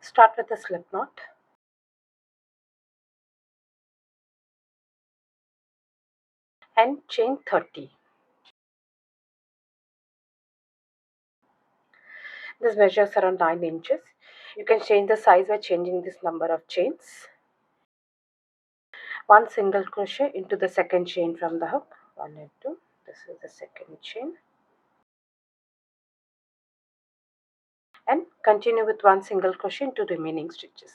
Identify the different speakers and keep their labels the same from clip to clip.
Speaker 1: Start with a slip knot. And chain 30. This measures around 9 inches. You can change the size by changing this number of chains. One single crochet into the second chain from the hook. 1 and 2. This is the second chain. And continue with one single crochet into remaining stitches.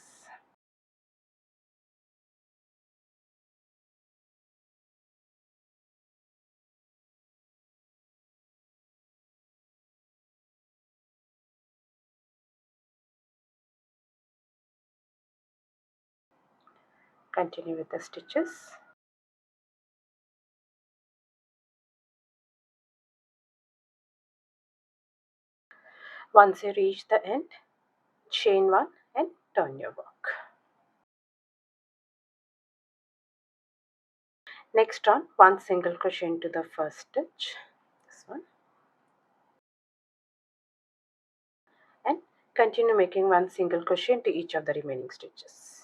Speaker 1: Continue with the stitches. Once you reach the end, chain 1 and turn your work. Next on, one single crochet into the first stitch, this one, and continue making one single crochet into each of the remaining stitches.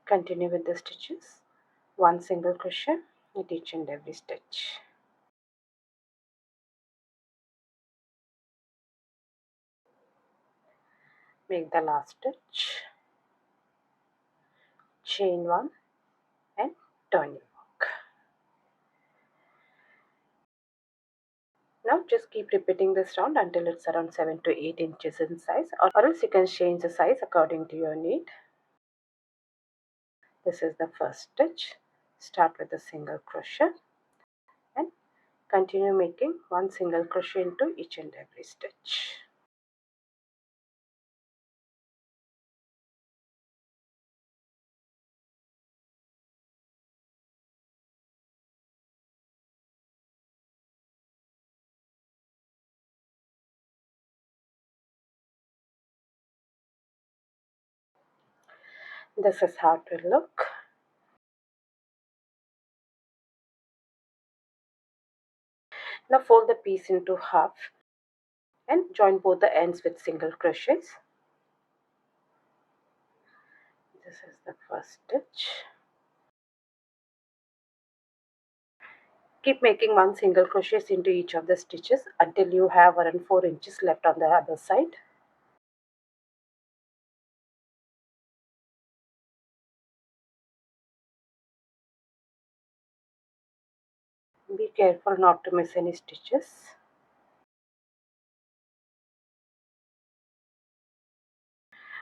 Speaker 1: Continue with the stitches, one single crochet at each and every stitch. Make the last stitch, chain 1 and turn your work. Now just keep repeating this round until it's around 7 to 8 inches in size, or else you can change the size according to your need. This is the first stitch. Start with a single crochet and continue making one single crochet into each and every stitch. This is how it will look. Now fold the piece into half and join both the ends with single crochets. This is the first stitch. Keep making one single crochet into each of the stitches until you have around 4 inches left on the other side. Be careful not to miss any stitches.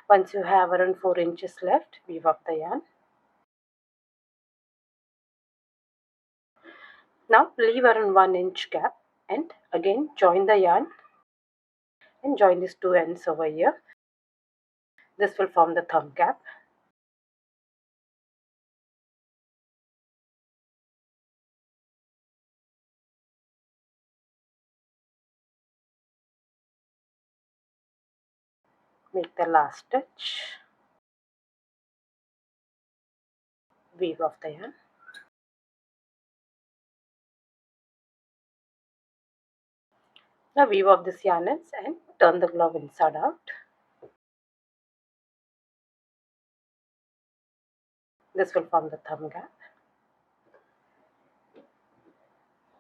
Speaker 1: Once you have around 4 inches left, weave up the yarn. Now leave around 1 inch gap and again join the yarn and join these two ends over here. This will form the thumb gap. Make the last stitch. Weave off the yarn. Now weave off this yarn ends and turn the glove inside out. This will form the thumb gap.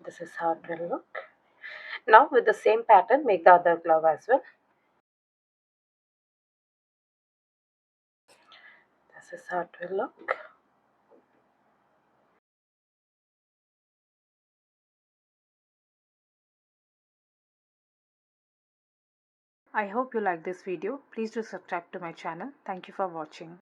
Speaker 1: This is how it will look. Now with the same pattern, make the other glove as well. This is how it will look. I hope you like this video. Please do subscribe to my channel. Thank you for watching.